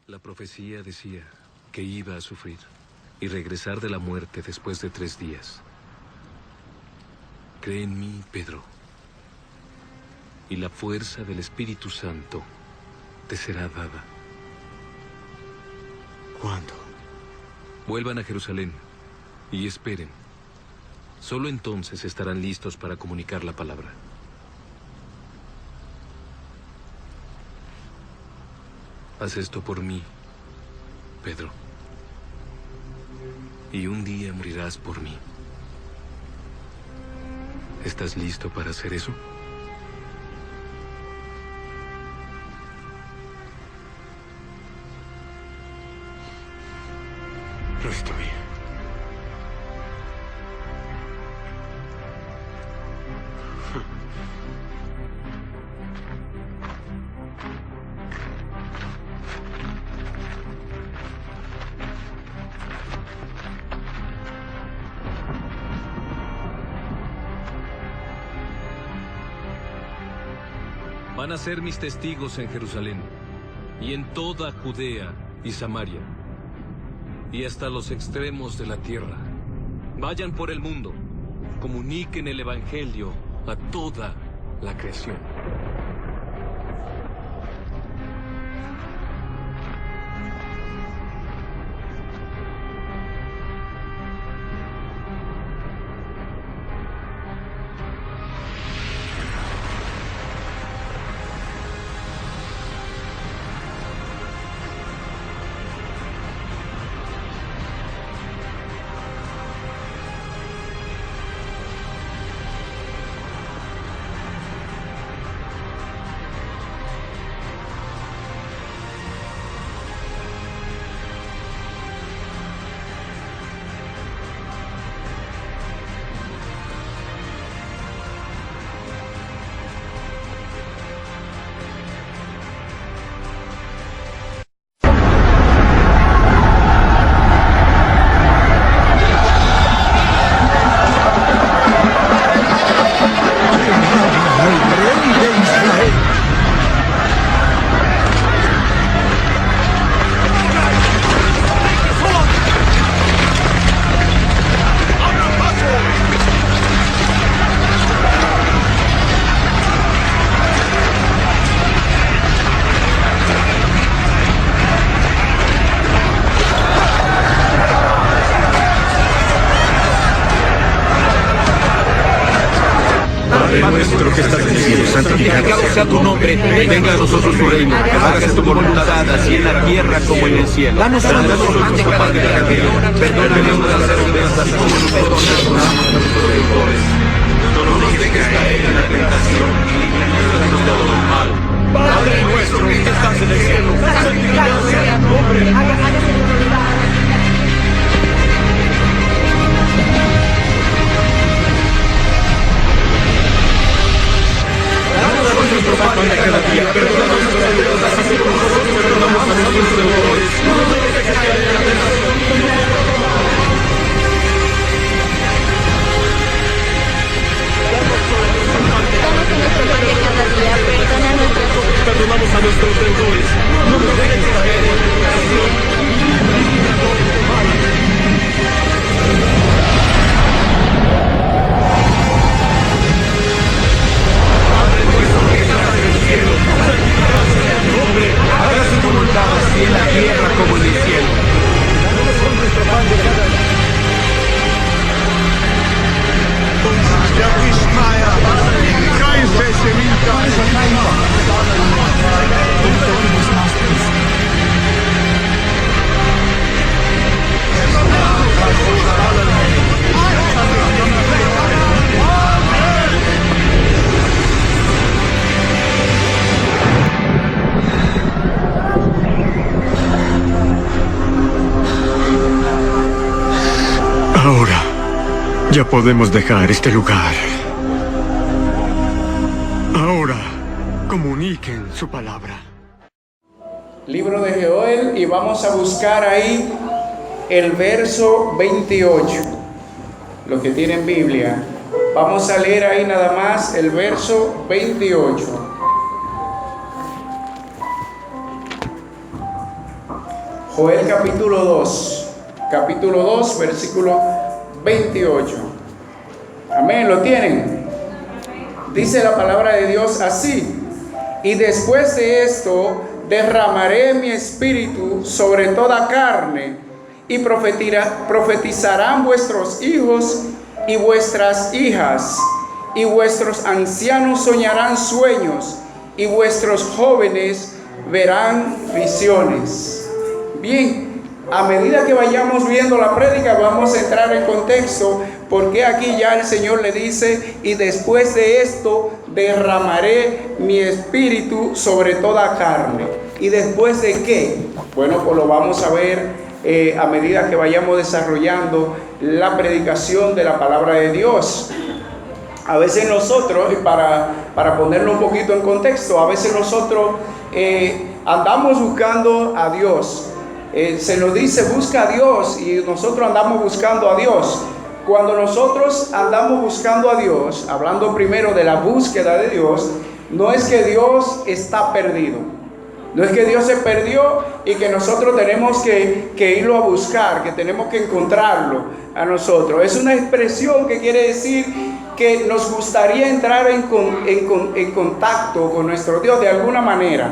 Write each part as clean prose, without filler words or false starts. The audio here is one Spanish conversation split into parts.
La profecía decía que iba a sufrir y regresar de la muerte después de 3 días. Cree en mí, Pedro, y la fuerza del Espíritu Santo te será dada. ¿Cuándo? Vuelvan a Jerusalén y esperen. Solo entonces estarán listos para comunicar la palabra. Haz esto por mí, Pedro. Y un día morirás por mí. ¿Estás listo para hacer eso? Lo estoy. Van a ser mis testigos en Jerusalén y en toda Judea y Samaria y hasta los extremos de la tierra. Vayan por el mundo, comuniquen el Evangelio a toda la creación. Padre nuestro que estás en el cielo, santificado sea tu nombre. Venga a nosotros tu reino. Hágase tu voluntad, así en la tierra como en el cielo. Danos hoy nuestro pan de cada día. Perdónanos nuestras ofensas como nosotros perdonamos a nuestros deudores. No nos dejes caer en la tentación y líbranos de todo el mal. Padre nuestro que estás en el cielo, santificado sea tu nombre. Hágase tu voluntad. Nuestro pan de cada día, perdónanos nuestras deudas, así como nosotros perdonamos a nuestros deudores. No nos dejes caer en la tentación y líbranos de todo mal. Danos nuestro pan de cada día, perdona nuestras ofensas. Perdonamos a nuestros deudores. No nos dejes caer en la tentación y líbranos de todo mal. Hágase tu voluntad así en la tierra como en el cielo. Danos hoy nuestro pan de cada día. Ahora ya podemos dejar este lugar. Ahora comuniquen su palabra. Libro de Joel, y vamos a buscar ahí el verso 28. Los que tienen Biblia, vamos a leer ahí nada más el verso 28. Joel capítulo 2, versículo 28. Amén, ¿lo tienen? Dice la palabra de Dios así: y después de esto derramaré mi espíritu sobre toda carne, y profetizarán vuestros hijos y vuestras hijas, y vuestros ancianos soñarán sueños, y vuestros jóvenes verán visiones. Bien, a medida que vayamos viendo la prédica vamos a entrar en contexto, porque aquí ya el Señor le dice: y después de esto derramaré mi espíritu sobre toda carne. ¿Y después de qué? Bueno, pues lo vamos a ver a medida que vayamos desarrollando la predicación de la palabra de Dios. A veces nosotros, para ponerlo un poquito en contexto, a veces nosotros andamos buscando a Dios. Se nos dice busca a Dios, y nosotros andamos buscando a Dios. Cuando nosotros andamos buscando a Dios, hablando primero de la búsqueda de Dios, no es que Dios está perdido. No es que Dios se perdió y que nosotros tenemos que irlo a buscar, que tenemos que encontrarlo a nosotros. Es una expresión que quiere decir que nos gustaría entrar en contacto con nuestro Dios de alguna manera.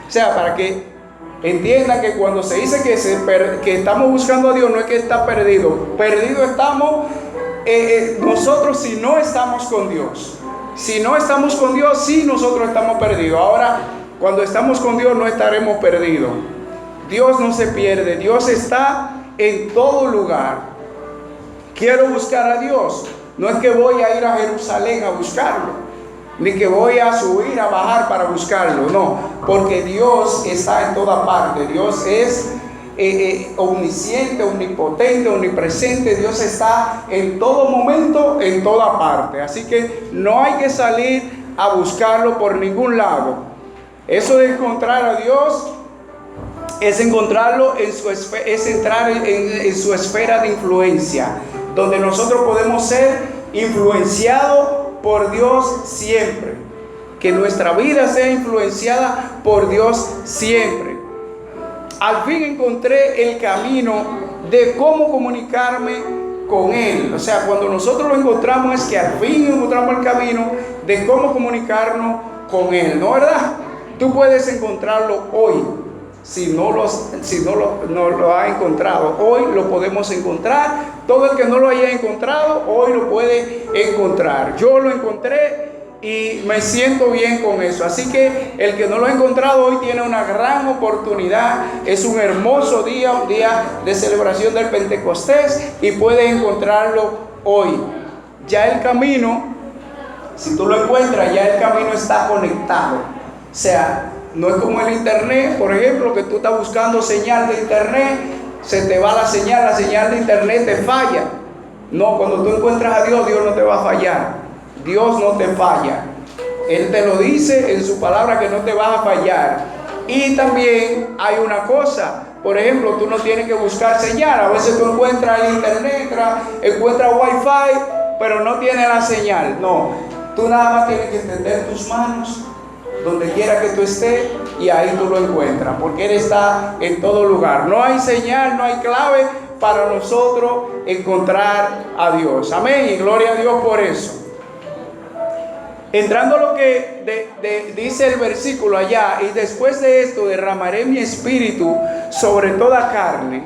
O sea, para que entienda que cuando se dice que estamos buscando a Dios, no es que está perdido. Perdido estamos nosotros si no estamos con Dios. Si no estamos con Dios, sí, nosotros estamos perdidos. Ahora, cuando estamos con Dios no estaremos perdidos. Dios no se pierde, Dios está en todo lugar. Quiero buscar a Dios. No es que voy a ir a Jerusalén a buscarlo, ni que voy a subir, a bajar para buscarlo, no, porque Dios está en toda parte. Dios es omnisciente, omnipotente, omnipresente. Dios está en todo momento, en toda parte. Así que no hay que salir a buscarlo por ningún lado. Eso de encontrar a Dios es encontrarlo es entrar en su esfera de influencia, donde nosotros podemos ser influenciados por Dios siempre. Que nuestra vida sea influenciada por Dios siempre. Al fin encontré el camino de cómo comunicarme con Él. O sea, cuando nosotros lo encontramos es que al fin encontramos el camino de cómo comunicarnos con Él, ¿no, verdad? Tú puedes encontrarlo hoy. Si no lo ha encontrado, hoy lo podemos encontrar. Todo el que no lo haya encontrado, hoy lo puede encontrar. Yo lo encontré y me siento bien con eso. Así que el que no lo ha encontrado hoy tiene una gran oportunidad. Es un hermoso día, un día de celebración del Pentecostés, y puede encontrarlo hoy. Ya el camino, si tú lo encuentras, ya el camino está conectado. O sea, no es como el internet, por ejemplo, que tú estás buscando señal de internet, se te va la señal de internet te falla. No, cuando tú encuentras a Dios, Dios no te va a fallar. Dios no te falla. Él te lo dice en su palabra que no te va a fallar. Y también hay una cosa, por ejemplo, tú no tienes que buscar señal. A veces tú encuentras el internet, encuentras wifi, pero no tiene la señal. No, tú nada más tienes que extender tus manos donde quiera que tú estés, y ahí tú lo encuentras, porque Él está en todo lugar. No hay señal, no hay clave para nosotros encontrar a Dios. Amén, y gloria a Dios por eso. Entrando a lo que dice el versículo allá: y después de esto derramaré mi espíritu sobre toda carne,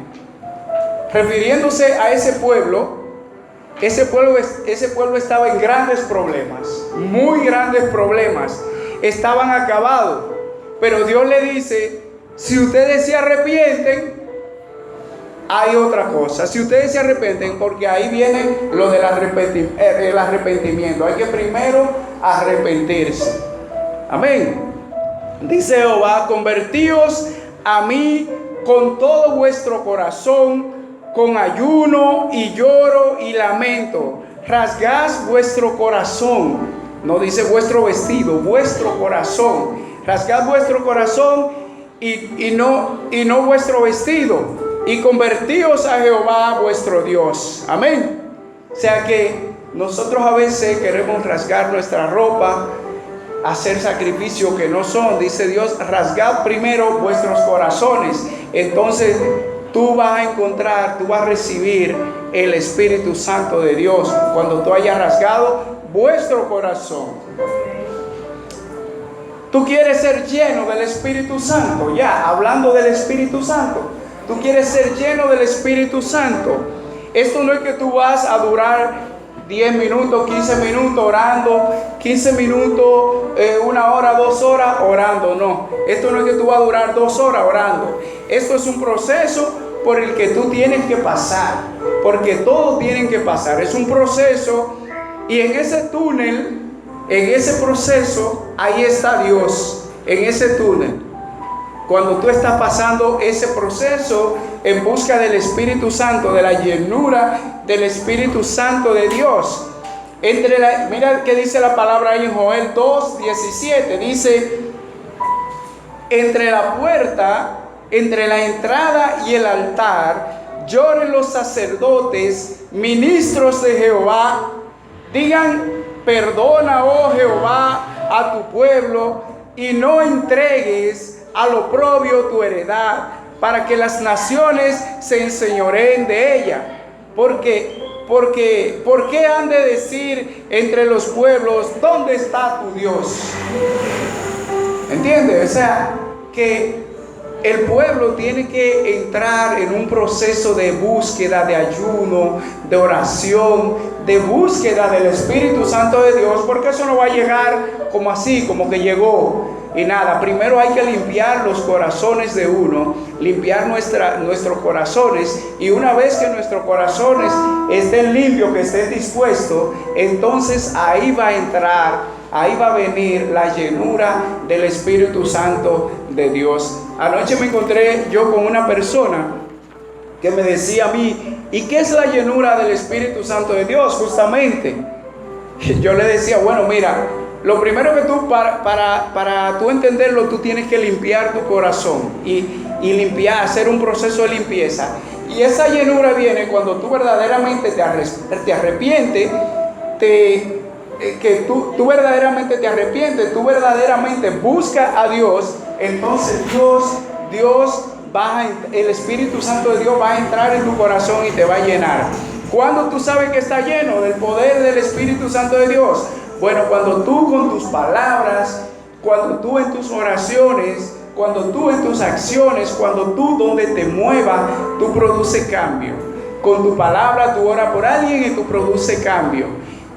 refiriéndose a ese pueblo. Ese pueblo estaba en grandes problemas, muy grandes problemas. Estaban acabados, pero Dios le dice: si ustedes se arrepienten, hay otra cosa. Si ustedes se arrepienten, porque ahí viene lo del arrepentimiento. Hay que primero arrepentirse. Amén. Dice Jehová: convertíos a mí con todo vuestro corazón, con ayuno y lloro y lamento. Rasgad vuestro corazón. No dice vuestro vestido, vuestro corazón. Rasgad vuestro corazón y no vuestro vestido. Y convertíos a Jehová vuestro Dios. Amén. O sea que nosotros a veces queremos rasgar nuestra ropa hacer sacrificio que no son. Dice Dios, rasgad primero vuestros corazones. Entonces tú vas a encontrar, tú vas a recibir el Espíritu Santo de Dios cuando tú hayas rasgado vuestro corazón. Tú quieres ser lleno del Espíritu Santo. Ya, hablando del Espíritu Santo, tú quieres ser lleno del Espíritu Santo. Esto no es que tú vas a durar 10 minutos, 15 minutos orando, 15 minutos, 1 hora, 2 horas orando. No, esto no es que tú vas a durar 2 horas orando. Esto es un proceso por el que tú tienes que pasar, porque todos tienen que pasar. Es un proceso, y en ese túnel, en ese proceso, ahí está Dios, en ese túnel. Cuando tú estás pasando ese proceso en busca del Espíritu Santo, de la llenura del Espíritu Santo de Dios. Mira qué dice la palabra ahí en Joel 2:17. Dice, entre la puerta, entre la entrada y el altar, lloren los sacerdotes, ministros de Jehová, digan, perdona, oh Jehová, a tu pueblo, y no entregues al oprobio tu heredad, para que las naciones se enseñoreen de ella. ¿Por qué han de decir entre los pueblos, ¿dónde está tu Dios? ¿Entiendes? O sea, que el pueblo tiene que entrar en un proceso de búsqueda, de ayuno, de oración, de búsqueda del Espíritu Santo de Dios, porque eso no va a llegar como así, como que llegó y nada. Primero hay que limpiar los corazones de uno, limpiar nuestros corazones, y una vez que nuestros corazones estén limpios, que estén dispuestos, entonces ahí va a entrar, ahí va a venir la llenura del Espíritu Santo de Dios. Anoche me encontré yo con una persona que me decía a mí, ¿y qué es la llenura del Espíritu Santo de Dios? Justamente, yo le decía, bueno, mira, lo primero que tú, para tú entenderlo, tú tienes que limpiar tu corazón y limpiar, hacer un proceso de limpieza. Y esa llenura viene cuando tú verdaderamente te arrepientes, que tú verdaderamente te arrepientes, tú verdaderamente buscas a Dios. Entonces el Espíritu Santo de Dios va a entrar en tu corazón y te va a llenar. ¿Cuándo tú sabes que está lleno del poder del Espíritu Santo de Dios? Bueno, cuando tú con tus palabras, cuando tú en tus oraciones, cuando tú en tus acciones, cuando tú donde te muevas, tú produces cambio. Con tu palabra tú oras por alguien y tú produces cambio.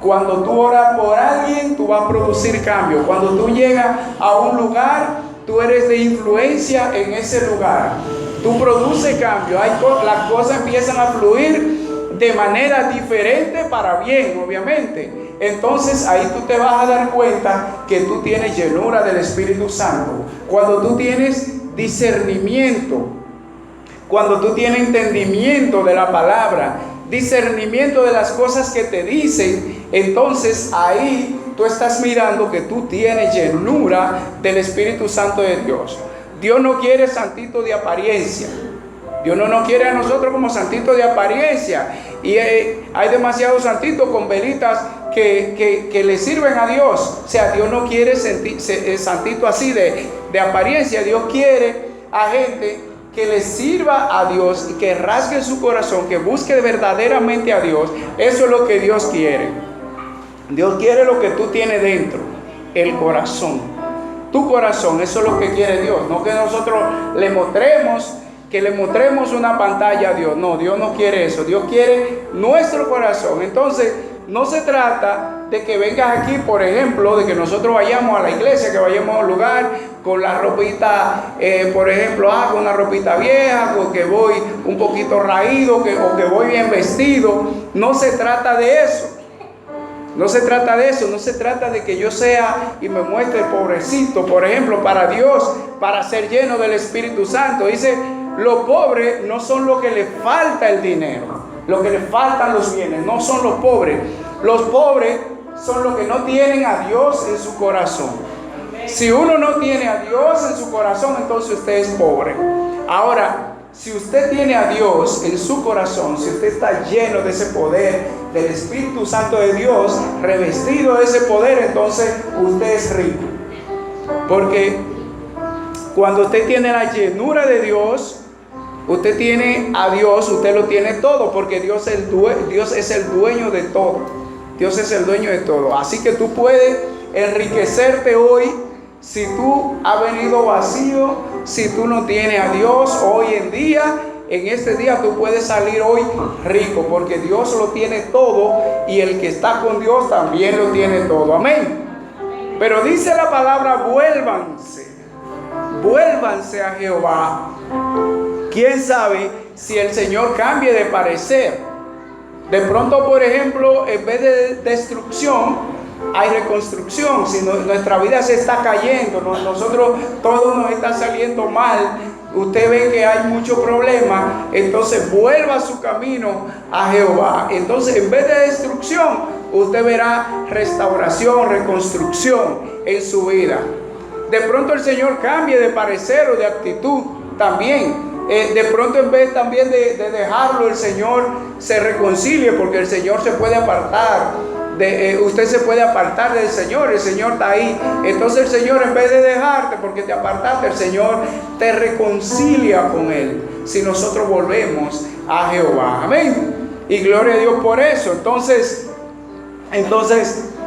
Cuando tú oras por alguien, tú vas a producir cambio. Cuando tú llegas a un lugar, tú eres de influencia en ese lugar. Tú produces cambio. Las cosas empiezan a fluir de manera diferente para bien, obviamente. Entonces ahí tú te vas a dar cuenta que tú tienes llenura del Espíritu Santo. Cuando tú tienes discernimiento, cuando tú tienes entendimiento de la palabra, discernimiento de las cosas que te dicen, entonces ahí tú estás mirando que tú tienes llenura del Espíritu Santo de Dios. Dios no quiere santitos de apariencia. Dios no nos quiere a nosotros como santitos de apariencia. Y hay demasiados santitos con velitas que le sirven a Dios. O sea, Dios no quiere santito así de apariencia. Dios quiere a gente que le sirva a Dios y que rasgue su corazón, que busque verdaderamente a Dios. Eso es lo que Dios quiere. Dios quiere lo que tú tienes dentro, el corazón. Tu corazón, eso es lo que quiere Dios. No que nosotros le mostremos una pantalla a Dios. No, Dios no quiere eso. Dios quiere nuestro corazón. Entonces, no se trata de que vengas aquí, por ejemplo, de que nosotros vayamos a la iglesia, que vayamos a un lugar con la ropita, por ejemplo, con una ropita vieja, o que voy un poquito raído, o que voy bien vestido. No se trata de eso. No se trata de eso, no se trata de que yo sea y me muestre pobrecito. Por ejemplo, para Dios, para ser lleno del Espíritu Santo, dice, los pobres no son los que les falta el dinero, los que les faltan los bienes, no son los pobres. Los pobres son los que no tienen a Dios en su corazón. Si uno no tiene a Dios en su corazón, entonces usted es pobre. Ahora, si usted tiene a Dios en su corazón, si usted está lleno de ese poder, del Espíritu Santo de Dios, revestido de ese poder, entonces usted es rico. Porque cuando usted tiene la llenura de Dios, usted tiene a Dios, usted lo tiene todo, porque Dios es el dueño de todo. Dios es el dueño de todo. Así que tú puedes enriquecerte hoy si tú has venido vacío, si tú no tienes a Dios hoy en día. En este día tú puedes salir hoy rico, porque Dios lo tiene todo y el que está con Dios también lo tiene todo. Amén. Pero dice la palabra: vuélvanse a Jehová. ¿Quién sabe si el Señor cambie de parecer? De pronto, por ejemplo, en vez de destrucción, hay reconstrucción. Si nuestra vida se está cayendo, nosotros todo nos está saliendo mal, usted ve que hay mucho problema, entonces vuelva a su camino a Jehová. Entonces, en vez de destrucción, usted verá restauración, reconstrucción en su vida. De pronto el Señor cambie de parecer o de actitud también. De pronto, en vez también de dejarlo, el Señor se reconcilie, porque el Señor se puede apartar. Usted se puede apartar del Señor, el Señor está ahí. Entonces el Señor, en vez de dejarte porque te apartaste, el Señor te reconcilia con Él si nosotros volvemos a Jehová. Amén. Y gloria a Dios por eso. Entonces,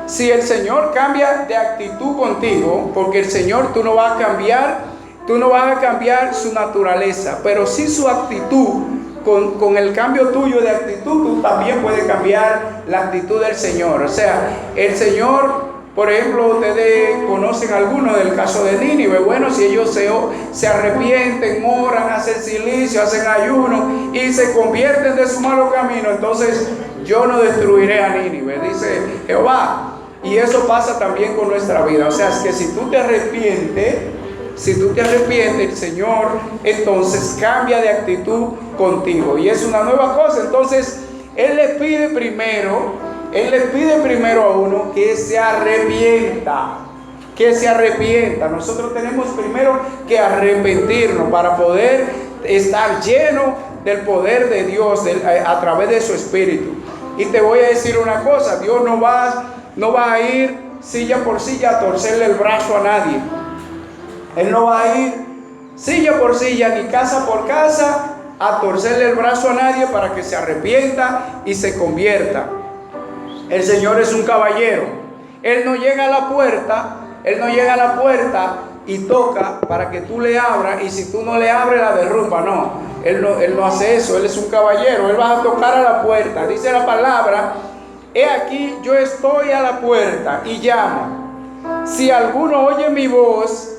si el Señor cambia de actitud contigo, porque el Señor, tú no vas a cambiar su naturaleza, pero sí su actitud. Con el cambio tuyo de actitud, tú también puedes cambiar la actitud del Señor. O sea, el Señor, por ejemplo, ustedes conocen algunos del caso de Nínive. Bueno, si ellos se arrepienten, oran, hacen silicio, hacen ayuno y se convierten de su malo camino, entonces yo no destruiré a Nínive, dice Jehová. Y eso pasa también con nuestra vida. O sea, es que si tú te arrepientes, el Señor entonces cambia de actitud contigo, y es una nueva cosa. Entonces Él le pide primero a uno que se arrepienta. Nosotros tenemos primero que arrepentirnos para poder estar lleno del poder de Dios a través de su Espíritu. Y te voy a decir una cosa: Dios no va a ir silla por silla a torcerle el brazo a nadie. Él no va a ir silla por silla ni casa por casa a torcerle el brazo a nadie para que se arrepienta y se convierta. El Señor es un caballero. Él no llega a la puerta y toca para que tú le abras, y si tú no le abres la derrumba. No, Él no hace eso. Él es un caballero. Él va a tocar a la puerta. Dice la palabra: he aquí, yo estoy a la puerta y llamo. Si alguno oye mi voz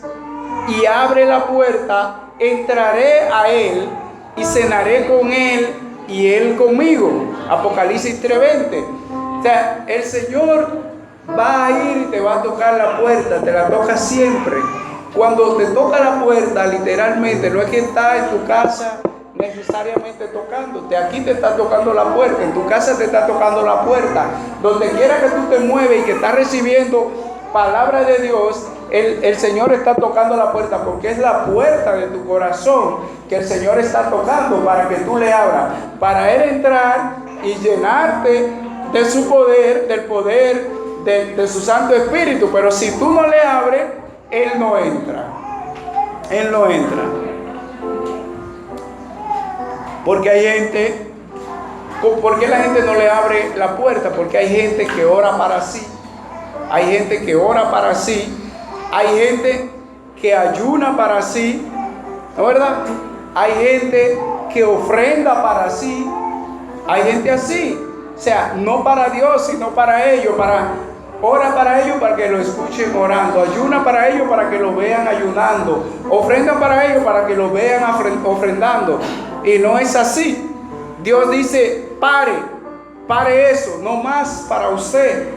y abre la puerta, entraré a él y cenaré con él y él conmigo. Apocalipsis 3:20. O sea, el Señor va a ir y te va a tocar la puerta, te la toca siempre. Cuando te toca la puerta, literalmente, no es que está en tu casa necesariamente tocándote. Aquí te está tocando la puerta, en tu casa te está tocando la puerta. Donde quiera que tú te mueves y que estás recibiendo palabra de Dios, el Señor está tocando la puerta, porque es la puerta de tu corazón que el Señor está tocando para que tú le abras, para Él entrar y llenarte de su poder, del poder de su Santo Espíritu. Pero si tú no le abres, Él no entra. Porque hay gente, ¿por qué la gente no le abre la puerta? Porque hay gente que ora para sí. Hay gente que ora para sí. Hay gente que ayuna para sí, ¿no es verdad? Hay gente que ofrenda para sí. Hay gente así. O sea, no para Dios, sino para ellos. Ora para ellos para que lo escuchen orando. Ayuna para ellos para que lo vean ayunando. Ofrenda para ellos para que lo vean ofrendando. Y no es así. Dios dice: pare eso, no más para usted.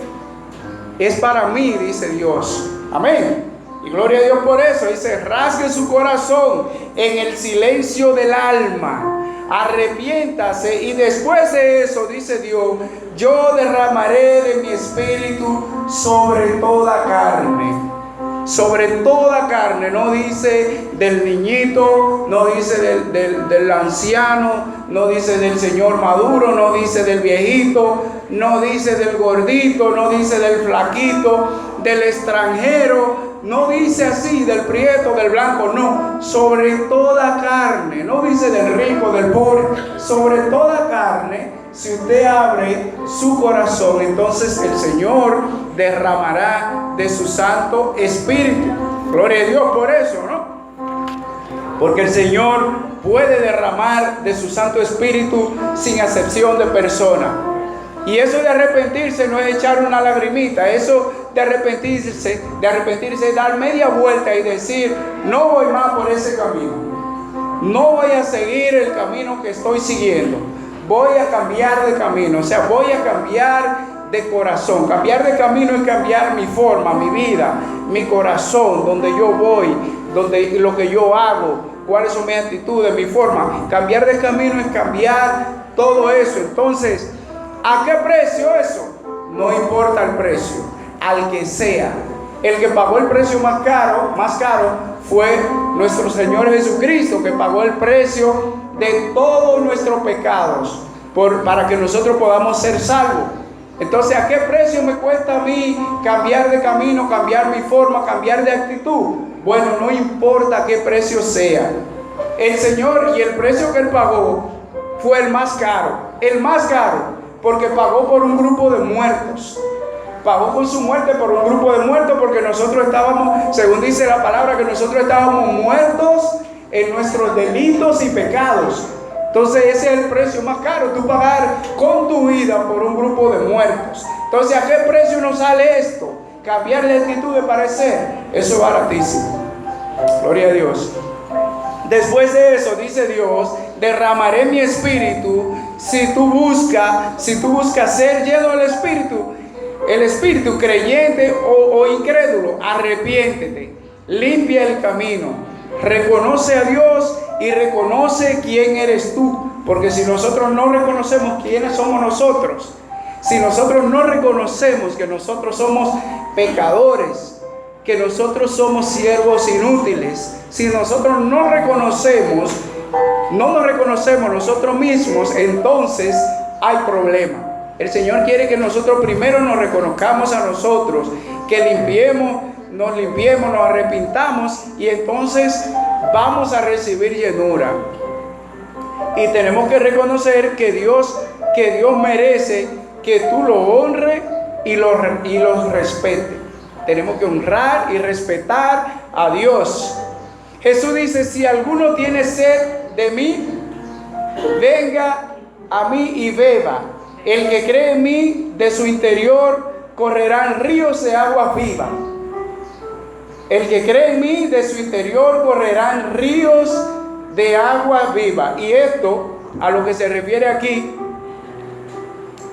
Es para mí, dice Dios. Amén. Y gloria a Dios por eso. Dice: rasgue su corazón en el silencio del alma. Arrepiéntase, y después de eso, dice Dios, yo derramaré de mi espíritu sobre toda carne. Sobre toda carne. No dice del niñito, no dice del anciano, no dice del señor maduro, no dice del viejito, no dice del gordito, no dice del flaquito, del extranjero, no dice así del prieto, del blanco, no, sobre toda carne, no dice del rico, del pobre, sobre toda carne. Si usted abre su corazón, entonces el Señor derramará de su Santo Espíritu. Gloria a Dios por eso, ¿no? Porque el Señor puede derramar de su Santo Espíritu sin acepción de persona. Y eso de arrepentirse no es echar una lagrimita. Eso de arrepentirse es dar media vuelta y decir: no voy más por ese camino. No voy a seguir el camino que estoy siguiendo. Voy a cambiar de camino. O sea, voy a cambiar de corazón. Cambiar de camino es cambiar mi forma, mi vida, mi corazón, donde yo voy, donde lo que yo hago, cuáles son mis actitudes, mi forma. Cambiar de camino es cambiar todo eso. Entonces, ¿a qué precio eso? No importa el precio, al que sea. El que pagó el precio más caro fue nuestro Señor Jesucristo, que pagó el precio de todos nuestros pecados para que nosotros podamos ser salvos. Entonces, ¿a qué precio me cuesta a mí cambiar de camino, cambiar mi forma, cambiar de actitud? Bueno, no importa qué precio sea. El Señor, y el precio que Él pagó fue el más caro, porque pagó por un grupo de muertos. Pagó con su muerte por un grupo de muertos, porque nosotros estábamos, según dice la palabra, que nosotros estábamos muertos en nuestros delitos y pecados. Entonces ese es el precio más caro, tú pagar con tu vida por un grupo de muertos. Entonces, ¿a qué precio nos sale esto? Cambiar de actitud, de parecer, eso es baratísimo. Gloria a Dios. Después de eso, dice Dios: derramaré mi espíritu. Si tú buscas ser lleno del espíritu, el espíritu creyente o incrédulo, arrepiéntete, limpia el camino, reconoce a Dios y reconoce quién eres tú. Porque si nosotros no reconocemos quiénes somos nosotros, si nosotros no reconocemos que nosotros somos pecadores, que nosotros somos siervos inútiles, si nosotros no nos reconocemos nosotros mismos, entonces hay problema. El Señor quiere que nosotros primero nos reconozcamos a nosotros, que nos limpiemos, nos arrepintamos, y entonces vamos a recibir llenura. Y tenemos que reconocer que Dios merece que tú lo honres y los respete. Tenemos que honrar y respetar a Dios. Jesús dice: si alguno tiene sed de mí, venga a mí y beba. El que cree en mí, de su interior correrán ríos de agua viva. El que cree en mí, de su interior correrán ríos de agua viva. Y esto, a lo que se refiere aquí,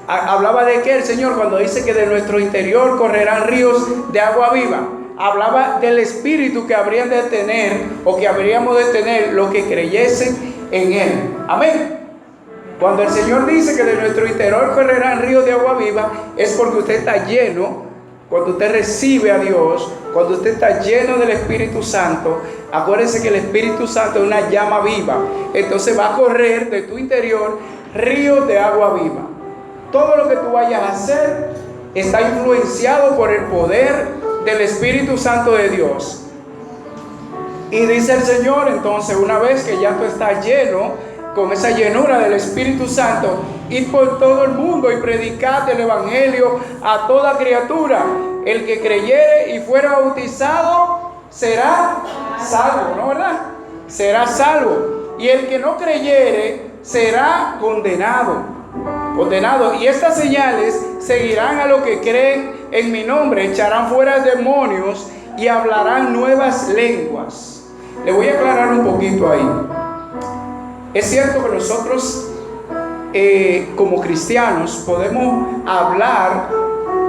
hablaba de que el Señor, cuando dice que de nuestro interior correrán ríos de agua viva, hablaba del espíritu que habrían de tener, o que habríamos de tener, los que creyesen en Él. Amén. Cuando el Señor dice que de nuestro interior correrán ríos de agua viva, es porque usted está lleno. Cuando usted recibe a Dios, cuando usted está lleno del Espíritu Santo, acuérdese que el Espíritu Santo es una llama viva. Entonces va a correr de tu interior ríos de agua viva. Todo lo que tú vayas a hacer está influenciado por el poder del Espíritu Santo de Dios. Y dice el Señor, entonces, una vez que ya tú estás lleno, con esa llenura del Espíritu Santo, id por todo el mundo y predicad el Evangelio a toda criatura. El que creyere y fuera bautizado será salvo, ¿no, verdad? Será salvo. Y el que no creyere será condenado. Y estas señales seguirán a los que creen en mi nombre: echarán fuera demonios y hablarán nuevas lenguas. Le voy a aclarar un poquito ahí. Es cierto que nosotros como cristianos podemos hablar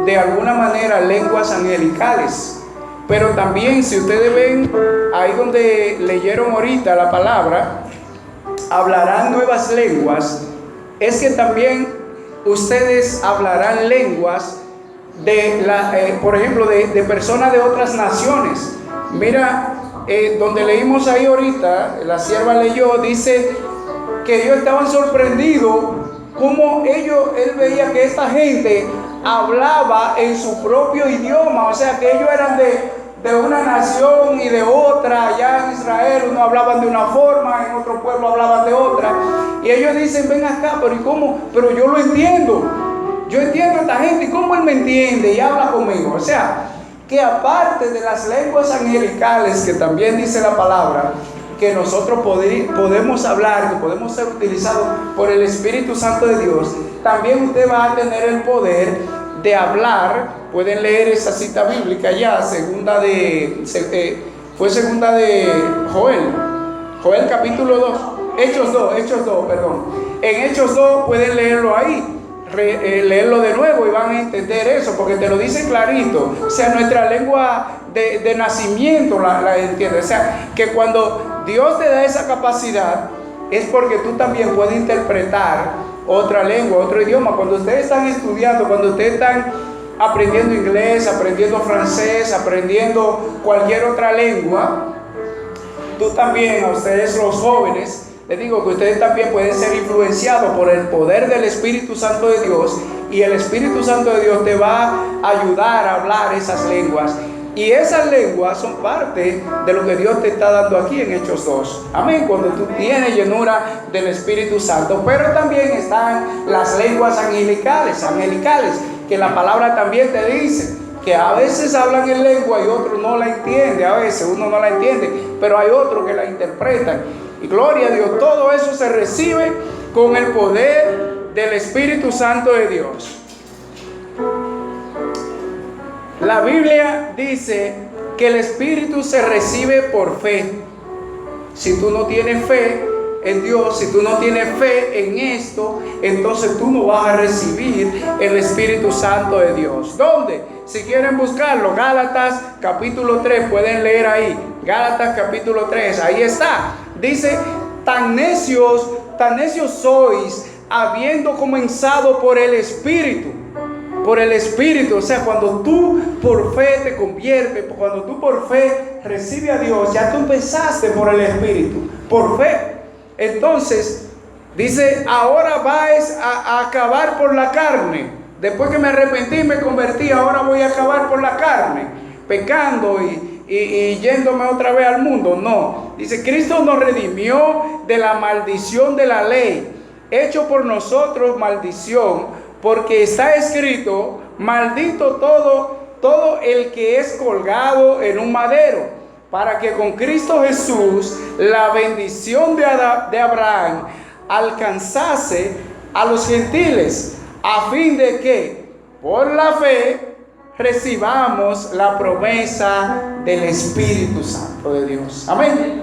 de alguna manera lenguas angelicales, pero también, si ustedes ven ahí donde leyeron ahorita la palabra, hablarán nuevas lenguas, es que también ustedes hablarán lenguas por ejemplo, de personas de otras naciones. Mira, donde leímos ahí ahorita, la sierva leyó, dice que ellos estaban sorprendidos como él veía que esta gente hablaba en su propio idioma, o sea que ellos eran de una nación y de otra. Allá en Israel uno hablaban de una forma, en otro pueblo hablaban de otra. Y ellos dicen, ven acá, pero ¿y cómo? Pero yo lo entiendo. Yo entiendo a esta gente, ¿y cómo él me entiende y habla conmigo? O sea, que aparte de las lenguas angelicales, que también dice la palabra, que nosotros podemos hablar, que podemos ser utilizados por el Espíritu Santo de Dios, también usted va a tener el poder de hablar. Pueden leer esa cita bíblica ya, segunda de Joel capítulo 2, Hechos 2, perdón. En Hechos 2 pueden leerlo ahí. Leerlo de nuevo y van a entender eso, porque te lo dice clarito. O sea, nuestra lengua de nacimiento la entiende. O sea, que cuando Dios te da esa capacidad es porque tú también puedes interpretar otra lengua, otro idioma. Cuando ustedes están estudiando, cuando ustedes están aprendiendo inglés, aprendiendo francés, aprendiendo cualquier otra lengua, tú también, a ustedes los jóvenes, les digo que ustedes también pueden ser influenciados por el poder del Espíritu Santo de Dios, y el Espíritu Santo de Dios te va a ayudar a hablar esas lenguas. Y esas lenguas son parte de lo que Dios te está dando aquí en Hechos 2. Amén, cuando tú tienes llenura del Espíritu Santo. Pero también están las lenguas angelicales, que la palabra también te dice que a veces hablan en lengua y otros no la entienden. A veces uno no la entiende, pero hay otros que la interpretan. Y gloria a Dios, todo eso se recibe con el poder del Espíritu Santo de Dios. La Biblia dice que el Espíritu se recibe por fe. Si tú no tienes fe en Dios, si tú no tienes fe en esto, entonces tú no vas a recibir el Espíritu Santo de Dios. ¿Dónde? Si quieren buscarlo, Gálatas capítulo 3, pueden leer ahí. Gálatas capítulo 3, ahí está. Dice, tan necios sois, habiendo comenzado por el Espíritu. Por el Espíritu. O sea, cuando tú por fe te conviertes, cuando tú por fe recibes a Dios, ya tú empezaste por el Espíritu, por fe. Entonces, dice, ahora vais a acabar por la carne. Después que me arrepentí y me convertí, ahora voy a acabar por la carne, pecando y yéndome otra vez al mundo. No, dice, Cristo nos redimió de la maldición de la ley, hecho por nosotros maldición, porque está escrito, maldito todo el que es colgado en un madero, para que con Cristo Jesús la bendición de Abraham alcanzase a los gentiles, a fin de que por la fe recibamos la promesa del Espíritu Santo de Dios. Amén.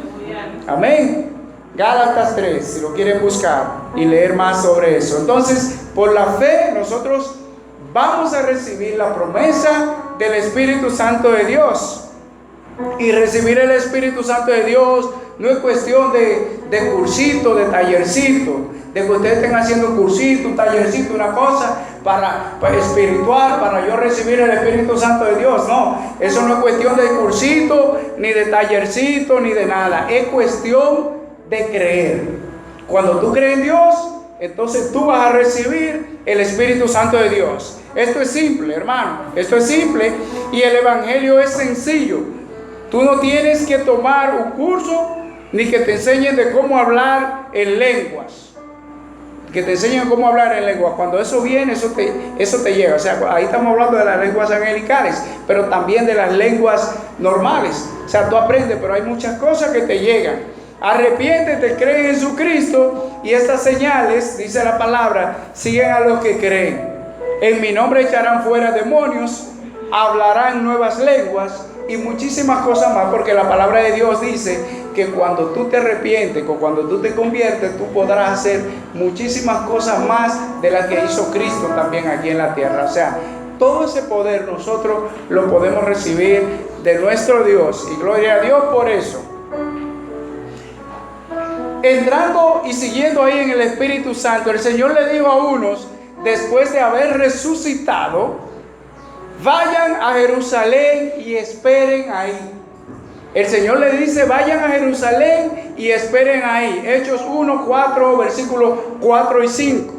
Amén. Gálatas 3, si lo quieren buscar y leer más sobre eso. Entonces, por la fe nosotros vamos a recibir la promesa del Espíritu Santo de Dios. Y recibir el Espíritu Santo de Dios no es cuestión de cursito, de tallercito, de que ustedes estén haciendo cursito, un tallercito, una cosa para espiritual, para yo recibir el Espíritu Santo de Dios. No, eso no es cuestión de cursito, ni de tallercito, ni de nada. Es cuestión de creer. Cuando tú crees en Dios, entonces tú vas a recibir el Espíritu Santo de Dios. Esto es simple, hermano. Esto es simple y el Evangelio es sencillo. Tú no tienes que tomar un curso ni que te enseñen de cómo hablar en lenguas. Que te enseñen cómo hablar en lenguas. Cuando eso viene, eso te llega. O sea, ahí estamos hablando de las lenguas angelicales, pero también de las lenguas normales. O sea, tú aprendes, pero hay muchas cosas que te llegan. Arrepiéntete, cree en Jesucristo, y estas señales, dice la palabra, siguen a los que creen. En mi nombre echarán fuera demonios, hablarán nuevas lenguas y muchísimas cosas más, porque la palabra de Dios dice que cuando tú te arrepientes, o cuando tú te conviertes, tú podrás hacer muchísimas cosas más de las que hizo Cristo también aquí en la tierra. O sea, todo ese poder nosotros lo podemos recibir de nuestro Dios, y gloria a Dios por eso. Entrando y siguiendo ahí en el Espíritu Santo, el Señor le dijo a unos, después de haber resucitado, vayan a Jerusalén y esperen ahí. El Señor le dice, vayan a Jerusalén y esperen ahí. Hechos 1, 4, versículos 4 y 5.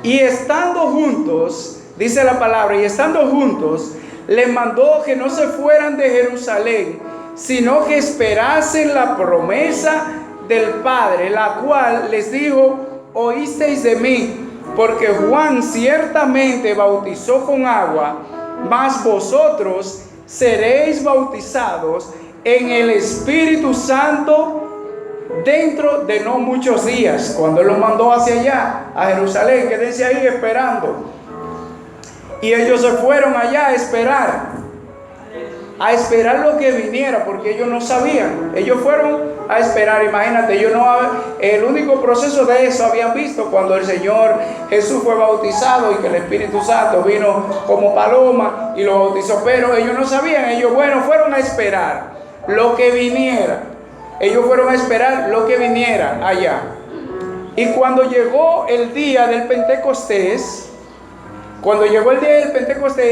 Y estando juntos, dice la palabra, y estando juntos, les mandó que no se fueran de Jerusalén, sino que esperasen la promesa del Padre, la cual les dijo: oísteis de mí, porque Juan ciertamente bautizó con agua, mas vosotros seréis bautizados en el Espíritu Santo dentro de no muchos días. Cuando Él los mandó hacia allá, a Jerusalén, quédense ahí esperando. Y ellos se fueron allá a esperar lo que viniera, porque ellos no sabían. Ellos fueron a esperar. Imagínate, el único proceso de eso habían visto cuando el Señor Jesús fue bautizado y que el Espíritu Santo vino como paloma y lo bautizó, pero ellos no sabían. Ellos, fueron a esperar lo que viniera. Ellos fueron a esperar lo que viniera allá. Y cuando llegó el día del Pentecostés,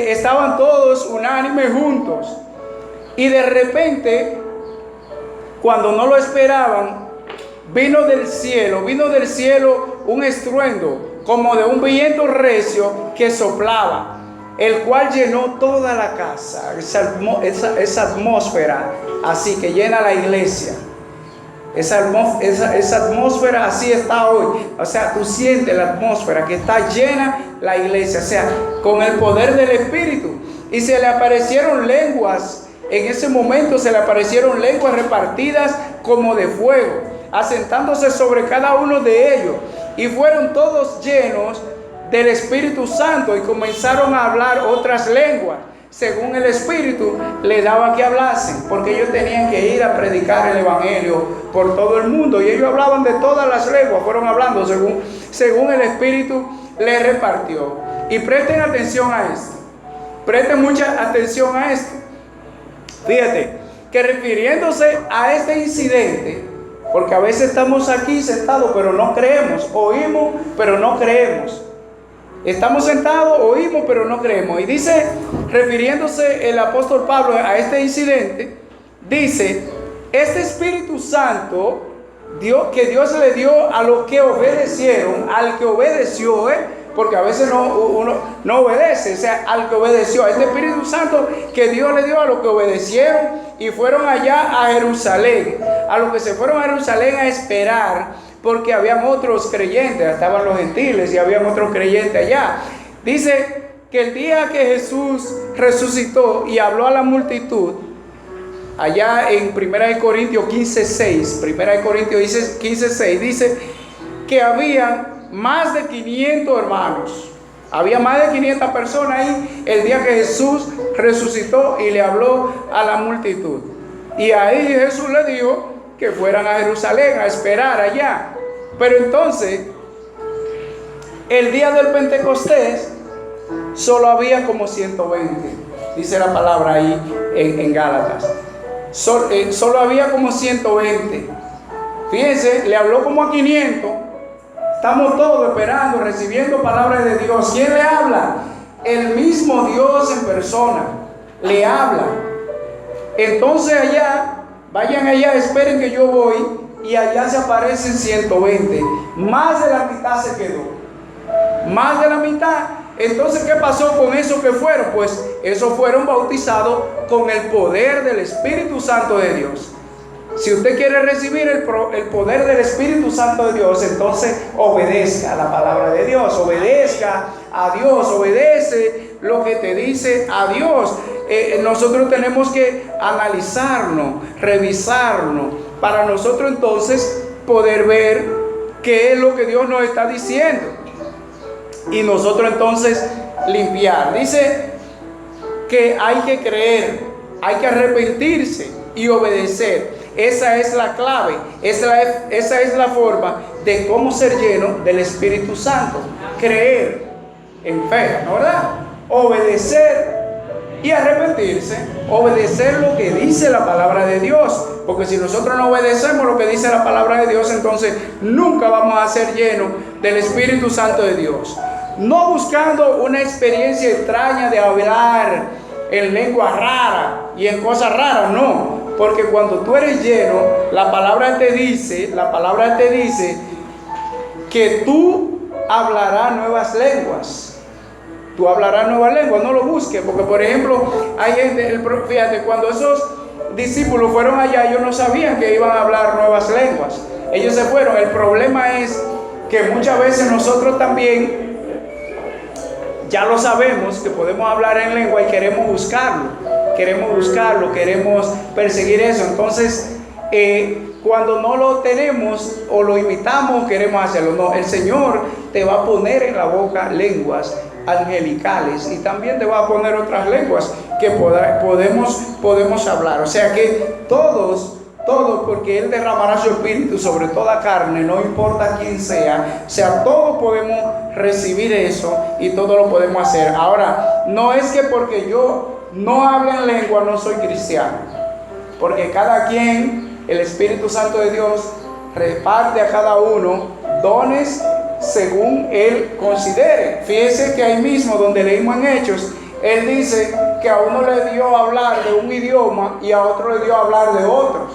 estaban todos unánimes juntos. Y de repente, cuando no lo esperaban, vino del cielo un estruendo, como de un viento recio que soplaba, el cual llenó toda la casa. Esa atmósfera así que llena la iglesia. Esa atmósfera así está hoy. O sea, tú sientes la atmósfera que está llena la iglesia, o sea, con el poder del Espíritu. Y se le aparecieron lenguas. En ese momento se le aparecieron lenguas repartidas como de fuego, asentándose sobre cada uno de ellos. Y fueron todos llenos del Espíritu Santo y comenzaron a hablar otras lenguas, según el Espíritu le daba que hablasen, porque ellos tenían que ir a predicar el Evangelio por todo el mundo. Y ellos hablaban de todas las lenguas, fueron hablando según el Espíritu le repartió. Y presten atención a esto, presten mucha atención a esto. Fíjate, que refiriéndose a este incidente, porque a veces estamos aquí sentados pero no creemos, oímos pero no creemos. Estamos sentados, oímos pero no creemos. Y dice, refiriéndose el apóstol Pablo a este incidente, dice: este Espíritu Santo que Dios le dio a los que obedecieron, al que obedeció, porque a veces uno no obedece, o sea, al que obedeció, este Espíritu Santo que Dios le dio a los que obedecieron y fueron allá a Jerusalén, a los que se fueron a Jerusalén a esperar, porque habían otros creyentes, estaban los gentiles y habían otros creyentes allá. Dice que el día que Jesús resucitó y habló a la multitud, allá en 1 Corintios 15:6, 1 Corintios 15:6, dice que habían más de 500 hermanos. Había más de 500 personas ahí el día que Jesús resucitó y le habló a la multitud. Y ahí Jesús le dijo que fueran a Jerusalén a esperar allá. Pero entonces, el día del Pentecostés, solo había como 120. Dice la palabra ahí en Gálatas. Solo había como 120. Fíjense, le habló como a 500. Estamos todos esperando, recibiendo palabras de Dios. ¿Quién le habla? El mismo Dios en persona le habla. Entonces vayan allá, esperen que yo voy. Y allá se aparecen 120. Más de la mitad se quedó. Más de la mitad. Entonces, ¿qué pasó con esos que fueron? Pues esos fueron bautizados con el poder del Espíritu Santo de Dios. Si usted quiere recibir el poder del Espíritu Santo de Dios, entonces obedezca a la palabra de Dios, obedezca a Dios, obedece lo que te dice a Dios. Nosotros tenemos que analizarnos, revisarnos, para nosotros entonces poder ver qué es lo que Dios nos está diciendo. Y nosotros entonces limpiar. Dice que hay que creer, hay que arrepentirse y obedecer. Esa es la clave, esa es la forma de cómo ser lleno del Espíritu Santo. Creer en fe, ¿no verdad? Obedecer y arrepentirse. Obedecer lo que dice la palabra de Dios. Porque si nosotros no obedecemos lo que dice la palabra de Dios, entonces nunca vamos a ser llenos del Espíritu Santo de Dios. No buscando una experiencia extraña de hablar en lengua rara y en cosas raras, no. Porque cuando tú eres lleno, la palabra te dice que tú hablarás nuevas lenguas. tú hablarás nuevas lenguas, no lo busques, porque por ejemplo, hay gente, fíjate, cuando esos discípulos fueron allá, ellos no sabían que iban a hablar nuevas lenguas, ellos se fueron. El problema es que muchas veces nosotros también ya lo sabemos, que podemos hablar en lengua y queremos buscarlo, queremos perseguir eso. Entonces, cuando no lo tenemos o lo imitamos, queremos hacerlo. No, el Señor te va a poner en la boca lenguas angelicales y también te va a poner otras lenguas que podemos hablar. O sea que todos, porque Él derramará su espíritu sobre toda carne, no importa quién sea. O sea, todos podemos recibir eso y todo lo podemos hacer. Ahora, no es que porque yo no hable en lengua no soy cristiano, porque cada quien, el Espíritu Santo de Dios reparte a cada uno dones según Él considere. Fíjese que ahí mismo donde leímos en Hechos, Él dice que a uno le dio hablar de un idioma y a otro le dio hablar de otros.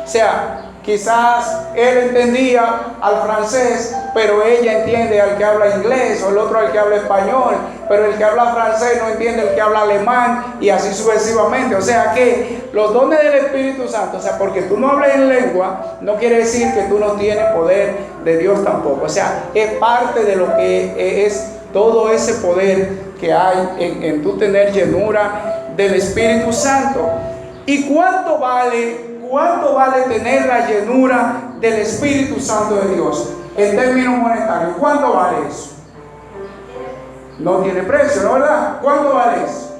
O sea, quizás él entendía al francés, pero ella entiende al que habla inglés, o el otro al que habla español, pero el que habla francés no entiende al que habla alemán, y así sucesivamente. O sea que los dones del Espíritu Santo, o sea, porque tú no hables en lengua, no quiere decir que tú no tienes poder de Dios tampoco. O sea, es parte de lo que es todo ese poder que hay en tu tener llenura del Espíritu Santo. ¿Y cuánto vale tener la llenura del Espíritu Santo de Dios? En términos monetarios, ¿cuánto vale eso? No tiene precio, ¿no, verdad? ¿Cuánto vale eso?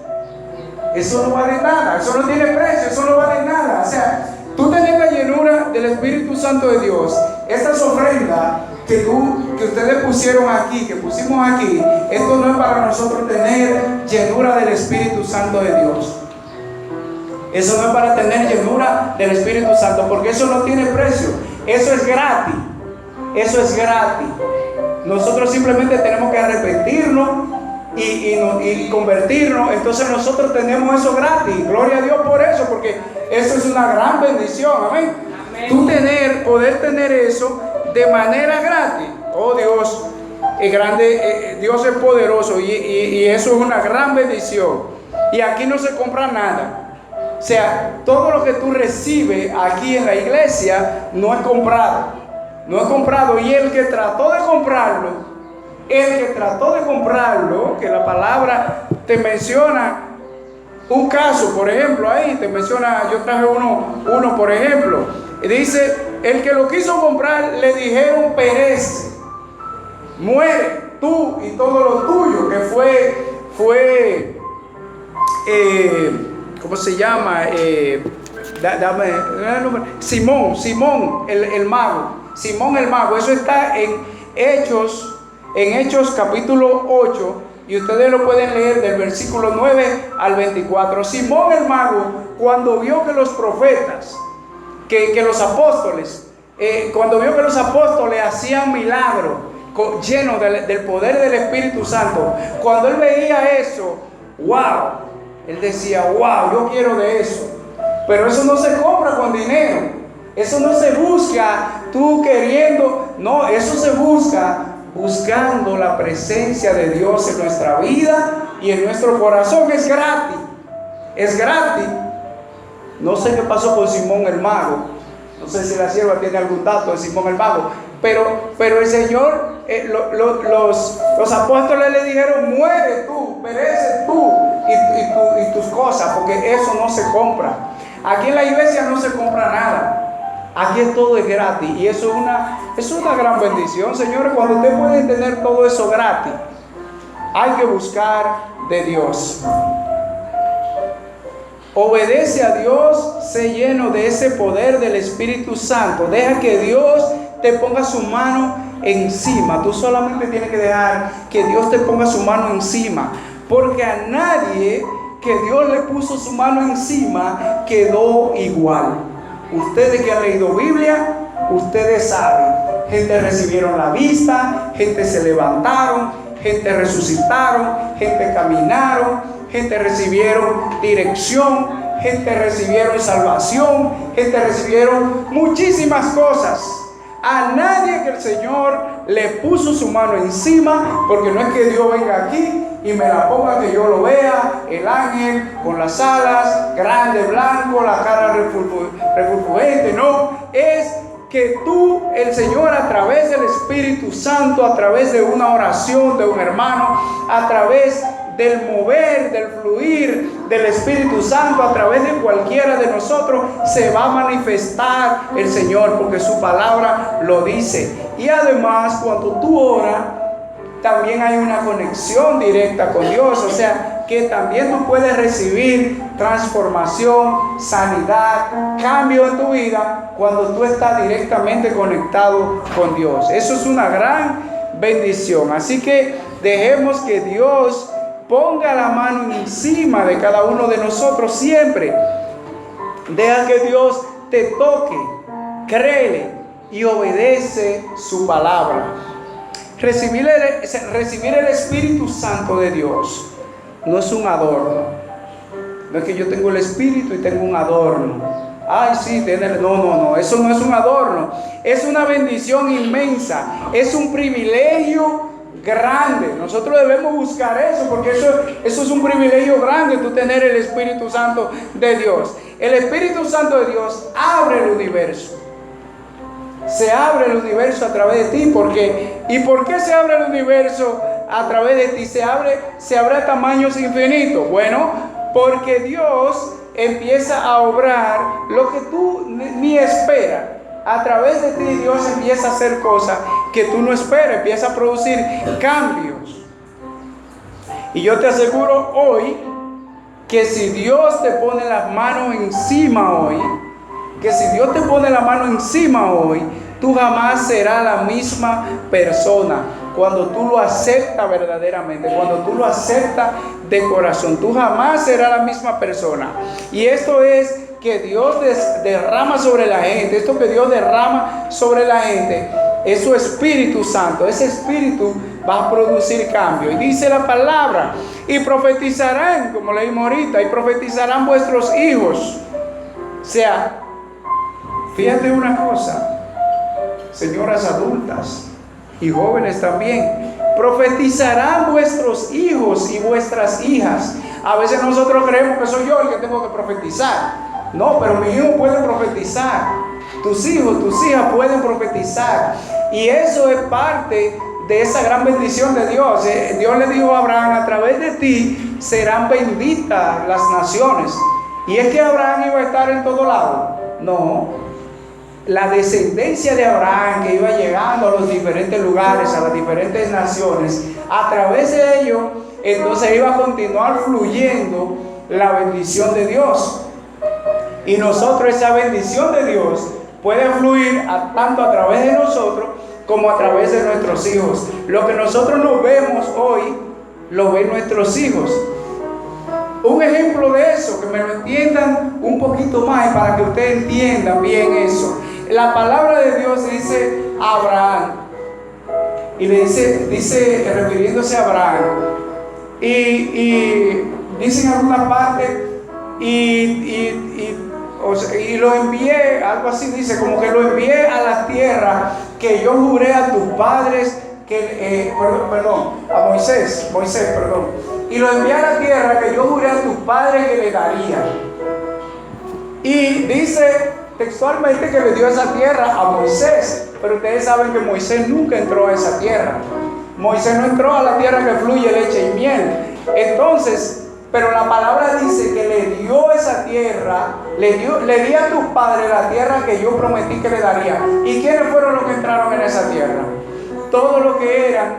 Eso no vale nada, eso no tiene precio, eso no vale nada. O sea, tú tener la llenura del Espíritu Santo de Dios, estas ofrendas que ustedes pusieron aquí, que pusimos aquí, esto no es para nosotros tener llenura del Espíritu Santo de Dios. Eso no es para tener llenura del Espíritu Santo, porque eso no tiene precio. Eso es gratis. Eso es gratis. Nosotros simplemente tenemos que arrepentirnos y convertirnos. Entonces nosotros tenemos eso gratis. Gloria a Dios por eso, porque eso es una gran bendición. Amén. Tú poder tener eso de manera gratis. Oh, Dios es grande, Dios es poderoso, y eso es una gran bendición. Y aquí no se compra nada. O sea, todo lo que tú recibes aquí en la iglesia no es comprado. No es comprado. Y el que trató de comprarlo, que la palabra te menciona un caso, por ejemplo, ahí te menciona, yo traje uno por ejemplo. Dice, el que lo quiso comprar le dijeron: perece, muere tú y todo lo tuyo, que fue ¿cómo se llama? Simón el mago. Simón el mago. Eso está en Hechos capítulo 8, y ustedes lo pueden leer del versículo 9 al 24. Simón el mago, cuando vio que los profetas, que los apóstoles, cuando vio que los apóstoles hacían milagros llenos del poder del Espíritu Santo, cuando él veía eso, wow, él decía: wow, yo quiero de eso. Pero eso no se compra con dinero. Eso no se busca tú queriendo. No, eso se busca buscando la presencia de Dios en nuestra vida y en nuestro corazón. Es gratis. Es gratis. No sé qué pasó con Simón el mago. No sé si la sierva tiene algún dato de Simón el mago. Pero el Señor, los apóstoles le dijeron: muere tú, perece tú y tus cosas, porque eso no se compra. Aquí en la iglesia no se compra nada. Aquí todo es gratis, y eso es una gran bendición, señores. Cuando usted puede tener todo eso gratis, hay que buscar de Dios. Obedece a Dios, sé lleno de ese poder del Espíritu Santo. Deja que Dios te ponga su mano encima. Tú solamente tienes que dejar que Dios te ponga su mano encima, porque a nadie que Dios le puso su mano encima quedó igual. Ustedes que han leído Biblia, ustedes saben. Gente recibieron la vista, gente se levantaron, gente resucitaron, gente caminaron, gente recibieron dirección, gente recibieron salvación, gente recibieron muchísimas cosas. A nadie que el Señor le puso su mano encima, porque no es que Dios venga aquí y me la ponga que yo lo vea, el ángel con las alas, grande, blanco, la cara refulgente, no, es que tú, el Señor, a través del Espíritu Santo, a través de una oración de un hermano, a través del mover, del fluir del Espíritu Santo, a través de cualquiera de nosotros, se va a manifestar el Señor, porque su palabra lo dice. Y además, cuando tú oras, también hay una conexión directa con Dios, o sea, que también tú puedes recibir transformación, sanidad, cambio en tu vida cuando tú estás directamente conectado con Dios. Eso es una gran bendición. Así que dejemos que Dios ponga la mano encima de cada uno de nosotros siempre. Deja que Dios te toque, créele y obedece su palabra. Recibir el Espíritu Santo de Dios no es un adorno. No es que yo tengo el Espíritu y tengo un adorno. Ay, sí, no, eso no es un adorno. Es una bendición inmensa. Es un privilegio grande. Nosotros debemos buscar eso, porque eso es un privilegio grande, tú tener el Espíritu Santo de Dios. El Espíritu Santo de Dios abre el universo. Se abre el universo a través de ti. ¿Y por qué se abre el universo a través de ti? Se abre a tamaños infinitos. Bueno, porque Dios empieza a obrar lo que tú ni esperas. A través de ti Dios empieza a hacer cosas que tú no esperas, empieza a producir cambios. Y yo te aseguro hoy que si Dios te pone las manos encima hoy, tú jamás serás la misma persona. Cuando tú lo aceptas verdaderamente, cuando tú lo aceptas de corazón, tú jamás serás la misma persona. Y esto es que Dios derrama sobre la gente. Esto que Dios derrama sobre la gente es su Espíritu Santo. Ese Espíritu va a producir cambio. Y dice la palabra, y profetizarán, como leímos ahorita, y profetizarán vuestros hijos. O sea, fíjate una cosa, señoras adultas y jóvenes también, profetizarán vuestros hijos y vuestras hijas. A veces nosotros creemos que soy yo el que tengo que profetizar. No, pero mi hijo puede profetizar. Tus hijos, tus hijas pueden profetizar. Y eso es parte de esa gran bendición de Dios. Dios le dijo a Abraham, a través de ti serán benditas las naciones. Y es que Abraham iba a estar en todo lado. No, la descendencia de Abraham que iba llegando a los diferentes lugares, a las diferentes naciones, a través de ello, entonces iba a continuar fluyendo la bendición de Dios. Y nosotros, esa bendición de Dios puede fluir tanto a través de nosotros como a través de nuestros hijos. Lo que nosotros no vemos hoy, lo ven nuestros hijos. Un ejemplo de eso, que me lo entiendan un poquito más para que ustedes entiendan bien eso. La palabra de Dios dice a Abraham, y le dice refiriéndose a Abraham, y dice en alguna parte, y lo envié, algo así dice, como que lo envié a la tierra que yo juré a tus padres, a Moisés, y lo envié a la tierra que yo juré a tus padres que le daría. Y dice textualmente que le dio esa tierra a Moisés, pero ustedes saben que Moisés nunca entró a esa tierra. Moisés no entró a la tierra que fluye leche y miel. Entonces, pero la palabra dice que le dio esa tierra, le di a tus padres la tierra que yo prometí que le daría. ¿Y quiénes fueron los que entraron en esa tierra? Todos los que eran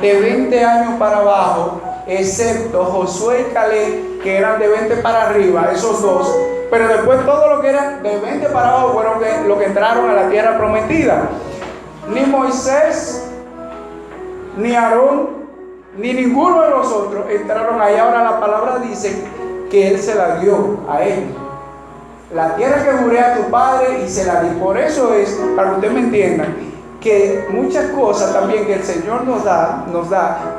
de 20 años para abajo, excepto Josué y Caleb, que eran de 20 para arriba, esos dos. Pero después todos los que eran de 20 para abajo fueron los que entraron a la tierra prometida. Ni Moisés, ni Aarón, ni ninguno de los otros entraron ahí. Ahora la palabra dice que Él se la dio a él. La tierra que juré a tu padre y se la di. Por eso es, para que ustedes me entiendan, que muchas cosas también que el Señor nos da,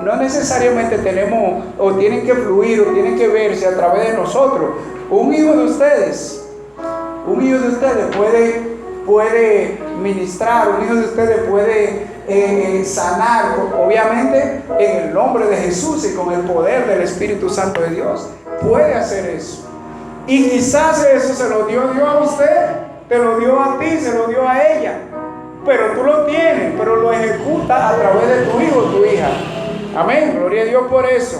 no necesariamente tenemos o tienen que fluir o tienen que verse a través de nosotros. Un hijo de ustedes puede ministrar, un hijo de ustedes puede sanar, obviamente en el nombre de Jesús y con el poder del Espíritu Santo de Dios. Puede hacer eso. Y quizás eso se lo dio Dios a usted, te lo dio a ti, se lo dio a ella. Pero tú lo tienes, pero lo ejecutas a través de tu hijo o tu hija. Amén, gloria a Dios por eso.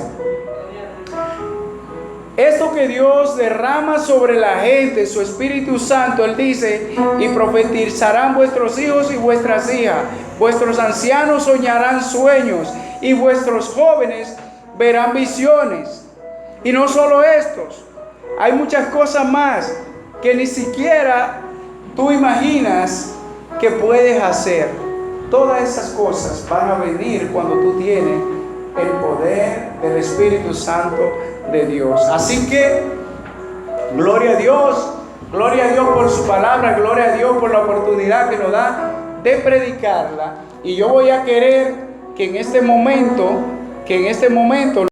Esto que Dios derrama sobre la gente, su Espíritu Santo, Él dice, y profetizarán vuestros hijos y vuestras hijas, vuestros ancianos soñarán sueños, y vuestros jóvenes verán visiones. Y no solo estos, hay muchas cosas más que ni siquiera tú imaginas que puedes hacer. Todas esas cosas van a venir cuando tú tienes el poder del Espíritu Santo de Dios. Así que, gloria a Dios por su palabra, gloria a Dios por la oportunidad que nos da de predicarla. Y yo voy a querer que en este momento